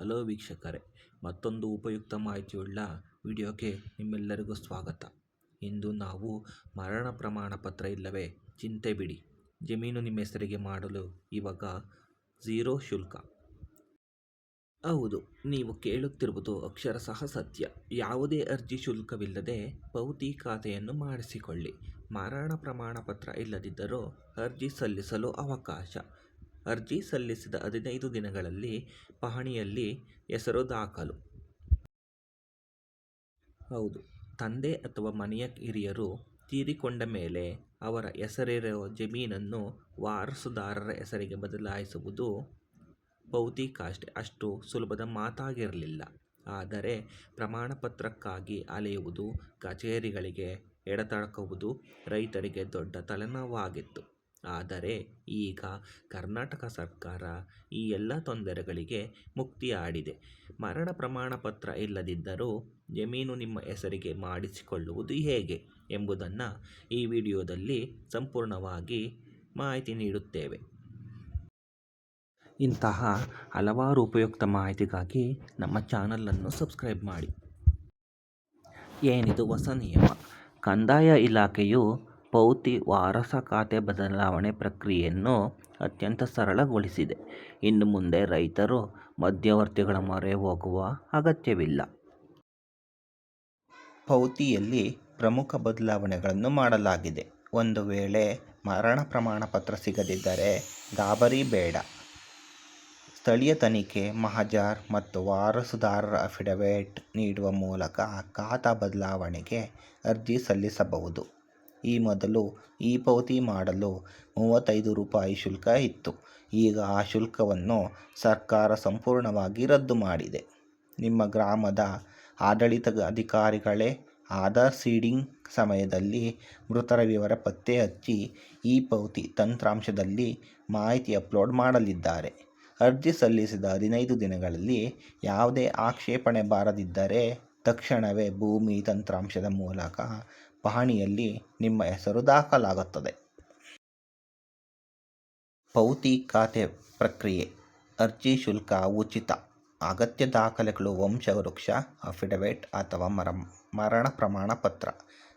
Hello ವೀಕ್ಷಕರೇ, ಮತ್ತೊಂದು ಉಪಯುಕ್ತ ಮಾಹಿತಿಯುಳ್ಳ ವಿಡಿಯೋಗೆ ನಿಮ್ಮೆಲ್ಲರಿಗೂ ಸ್ವಾಗತ. ಇಂದು ನಾವು ಮರಣ ಪ್ರಮಾಣ ಪತ್ರ ಇಲ್ಲವೇ ಚಿಂತೆ ಬಿಡಿ, ಜಮೀನು ನಿಮ್ಮ ಹೆಸರಿಗೆ ಮಾಡಲು ಇವಾಗ ಝೀರೋ ಶುಲ್ಕ. ಹೌದು, ನೀವು ಕೇಳುತ್ತಿರುವುದು ಅಕ್ಷರಶಃ ಸತ್ಯ. ಯಾವುದೇ ಅರ್ಜಿ ಶುಲ್ಕವಿಲ್ಲದೆ ಪೌತಿ ಖಾತೆಯನ್ನು ಮಾಡಿಸಿಕೊಳ್ಳಿ. ಮರಣ ಪ್ರಮಾಣ ಪತ್ರ ಇಲ್ಲದಿದ್ದರೂ ಅರ್ಜಿ ಸಲ್ಲಿಸಲು ಅವಕಾಶ. ಅರ್ಜಿ ಸಲ್ಲಿಸಿದ 15 ದಿನಗಳಲ್ಲಿ ಪಹಣಿಯಲ್ಲಿ ಹೆಸರು ದಾಖಲು. ಹೌದು, ತಂದೆ ಅಥವಾ ಮನೆಯ ಹಿರಿಯರು ತೀರಿಕೊಂಡ ಮೇಲೆ ಅವರ ಹೆಸರಿರುವ ಜಮೀನನ್ನು ವಾರಸುದಾರರ ಹೆಸರಿಗೆ ಬದಲಾಯಿಸುವುದು ಬಹುತೇಕಷ್ಟೇ ಅಷ್ಟು ಸುಲಭದ ಮಾತಾಗಿರಲಿಲ್ಲ. ಆದರೆ ಪ್ರಮಾಣಪತ್ರಕ್ಕಾಗಿ ಅಲೆಯುವುದು, ಕಚೇರಿಗಳಿಗೆ ಎಡತಕ್ಕುವುದು ರೈತರಿಗೆ ದೊಡ್ಡ ತಲೆನೋವಾಗಿತ್ತು. ಆದರೆ ಈಗ ಕರ್ನಾಟಕ ಸರ್ಕಾರ ಈ ಎಲ್ಲ ತೊಂದರೆಗಳಿಗೆ ಮುಕ್ತಿಯಾಡಿದೆ. ಮರಣ ಪ್ರಮಾಣ ಪತ್ರ ಇಲ್ಲದಿದ್ದರೂ ಜಮೀನು ನಿಮ್ಮ ಹೆಸರಿಗೆ ಮಾಡಿಸಿಕೊಳ್ಳುವುದು ಹೇಗೆ ಎಂಬುದನ್ನು ಈ ವಿಡಿಯೋದಲ್ಲಿ ಸಂಪೂರ್ಣವಾಗಿ ಮಾಹಿತಿ ನೀಡುತ್ತೇವೆ. ಇಂತಹ ಹಲವಾರು ಉಪಯುಕ್ತ ಮಾಹಿತಿಗಾಗಿ ನಮ್ಮ ಚಾನಲನ್ನು ಸಬ್ಸ್ಕ್ರೈಬ್ ಮಾಡಿ. ಏನಿದು ಹೊಸ ನಿಯಮ? ಕಂದಾಯ ಇಲಾಖೆಯು ಪೌತಿ ವಾರಸ ಖಾತೆ ಬದಲಾವಣೆ ಪ್ರಕ್ರಿಯೆಯನ್ನು ಅತ್ಯಂತ ಸರಳಗೊಳಿಸಿದೆ. ಇನ್ನು ಮುಂದೆ ರೈತರು ಮಧ್ಯವರ್ತಿಗಳ ಮೊರೆ ಹೋಗುವ ಅಗತ್ಯವಿಲ್ಲ. ಪೌತಿಯಲ್ಲಿ ಪ್ರಮುಖ ಬದಲಾವಣೆಗಳನ್ನು ಮಾಡಲಾಗಿದೆ. ಒಂದು ವೇಳೆ ಮರಣ ಪ್ರಮಾಣ ಪತ್ರ ಸಿಗದಿದ್ದರೆ ಗಾಬರಿ ಬೇಡ. ಸ್ಥಳೀಯ ತನಿಖೆ, ಮಹಜರ್ ಮತ್ತು ವಾರಸುದಾರರ ಅಫಿಡವಿಟ್ ನೀಡುವ ಮೂಲಕ ಖಾತಾ ಬದಲಾವಣೆಗೆ ಅರ್ಜಿ ಸಲ್ಲಿಸಬಹುದು. ಈ ಮೊದಲು ಈ ಪೌತಿ ಮಾಡಲು 35 ರೂಪಾಯಿ ಶುಲ್ಕ ಇತ್ತು. ಈಗ ಆ ಶುಲ್ಕವನ್ನು ಸರ್ಕಾರ ಸಂಪೂರ್ಣವಾಗಿ ರದ್ದು ಮಾಡಿದೆ. ನಿಮ್ಮ ಗ್ರಾಮದ ಆಡಳಿತಾಧಿಕಾರಿಗಳೇ ಆಧಾರ್ ಸೀಡಿಂಗ್ ಸಮಯದಲ್ಲಿ ಮೃತರ ವಿವರ ಪತ್ತೆ ಹಚ್ಚಿ ಈ ಪೌತಿ ತಂತ್ರಾಂಶದಲ್ಲಿ ಮಾಹಿತಿ ಅಪ್ಲೋಡ್ ಮಾಡಲಿದ್ದಾರೆ. ಅರ್ಜಿ ಸಲ್ಲಿಸಿದ 15 ದಿನಗಳಲ್ಲಿ ಯಾವುದೇ ಆಕ್ಷೇಪಣೆ ಬಾರದಿದ್ದರೆ ತಕ್ಷಣವೇ ಭೂಮಿ ತಂತ್ರಾಂಶದ ಮೂಲಕ ಪಹಣಿಯಲ್ಲಿ ನಿಮ್ಮ ಹೆಸರು ದಾಖಲಾಗುತ್ತದೆ. ಪೌತಿ ಖಾತೆ ಪ್ರಕ್ರಿಯೆ. ಅರ್ಜಿ ಶುಲ್ಕ ಉಚಿತ. ಅಗತ್ಯ ದಾಖಲೆಗಳು ವಂಶವೃಕ್ಷ, ಅಫಿಡವಿಟ್ ಅಥವಾ ಮರಣ ಪ್ರಮಾಣ ಪತ್ರ.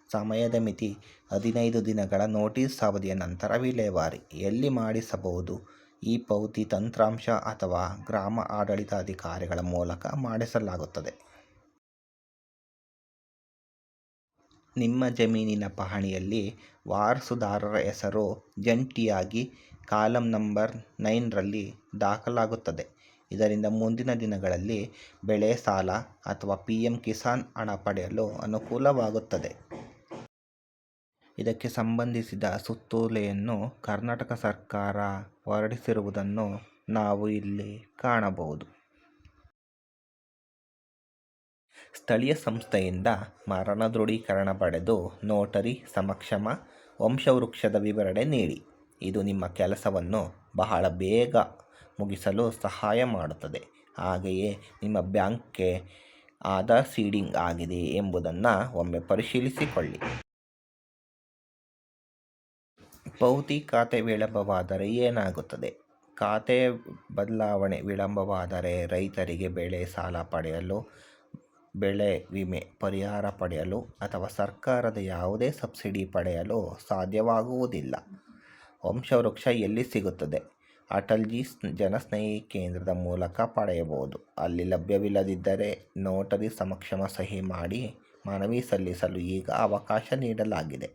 ಸಮಯದ ಮಿತಿ 15 ದಿನಗಳ ನೋಟಿಸ್ ಅವಧಿಯ ನಂತರ ವಿಲೇವಾರಿ. ಎಲ್ಲಿ ಮಾಡಿಸಬಹುದು? ಈ ಪೌತಿ ತಂತ್ರಾಂಶ ಅಥವಾ ಗ್ರಾಮ ಆಡಳಿತಾಧಿಕಾರಿಗಳ ಮೂಲಕ ಮಾಡಿಸಲಾಗುತ್ತದೆ. ನಿಮ್ಮ ಜಮೀನಿನ ಪಹಣಿಯಲ್ಲಿ ವಾರಸುದಾರರ ಹೆಸರು ಜಂಟಿಯಾಗಿ ಕಾಲಮ್ ನಂಬರ್ 9ರಲ್ಲಿ ದಾಖಲಾಗುತ್ತದೆ. ಇದರಿಂದ ಮುಂದಿನ ದಿನಗಳಲ್ಲಿ ಬೆಳೆ ಸಾಲ ಅಥವಾ PM ಕಿಸಾನ್ ಹಣ ಪಡೆಯಲು ಅನುಕೂಲವಾಗುತ್ತದೆ. ಇದಕ್ಕೆ ಸಂಬಂಧಿಸಿದ ಸುತ್ತೋಲೆಯನ್ನು ಕರ್ನಾಟಕ ಸರ್ಕಾರ ಹೊರಡಿಸಿರುವುದನ್ನು ನಾವು ಇಲ್ಲಿ ಕಾಣಬಹುದು. ಸ್ಥಳೀಯ ಸಂಸ್ಥೆಯಿಂದ ಮರಣ ದೃಢೀಕರಣ ಪಡೆದು ನೋಟರಿ ಸಮಕ್ಷಮ ವಂಶವೃಕ್ಷದ ವಿವರಣೆ ನೀಡಿ. ಇದು ನಿಮ್ಮ ಕೆಲಸವನ್ನು ಬಹಳ ಬೇಗ ಮುಗಿಸಲು ಸಹಾಯ ಮಾಡುತ್ತದೆ. ಹಾಗೆಯೇ ನಿಮ್ಮ ಬ್ಯಾಂಕ್ಗೆ ಆಧಾರ್ ಸೀಡಿಂಗ್ ಆಗಿದೆ ಎಂಬುದನ್ನು ಒಮ್ಮೆ ಪರಿಶೀಲಿಸಿಕೊಳ್ಳಿ. ಪೌತಿ ಖಾತೆ ವಿಳಂಬವಾದರೆ ಏನಾಗುತ್ತದೆ? ಖಾತೆ ಬದಲಾವಣೆ ವಿಳಂಬವಾದರೆ ರೈತರಿಗೆ ಬೆಳೆ ಸಾಲ ಪಡೆಯಲು, ಬೆಳೆ ವಿಮೆ ಪರಿಹಾರ ಪಡೆಯಲು ಅಥವಾ ಸರ್ಕಾರದ ಯಾವುದೇ ಸಬ್ಸಿಡಿ ಪಡೆಯಲು ಸಾಧ್ಯವಾಗುವುದಿಲ್ಲ. ವಂಶವೃಕ್ಷ ಎಲ್ಲಿ ಸಿಗುತ್ತದೆ? ಅಟಲ್ಜಿ ಜನಸ್ನೇಹಿ ಕೇಂದ್ರದ ಮೂಲಕ ಪಡೆಯಬಹುದು. ಅಲ್ಲಿ ಲಭ್ಯವಿಲ್ಲದಿದ್ದರೆ ನೋಟರಿ ಸಮಕ್ಷಮ ಸಹಿ ಮಾಡಿ ಮನವಿ ಸಲ್ಲಿಸಲು ಈಗ ಅವಕಾಶ ನೀಡಲಾಗಿದೆ.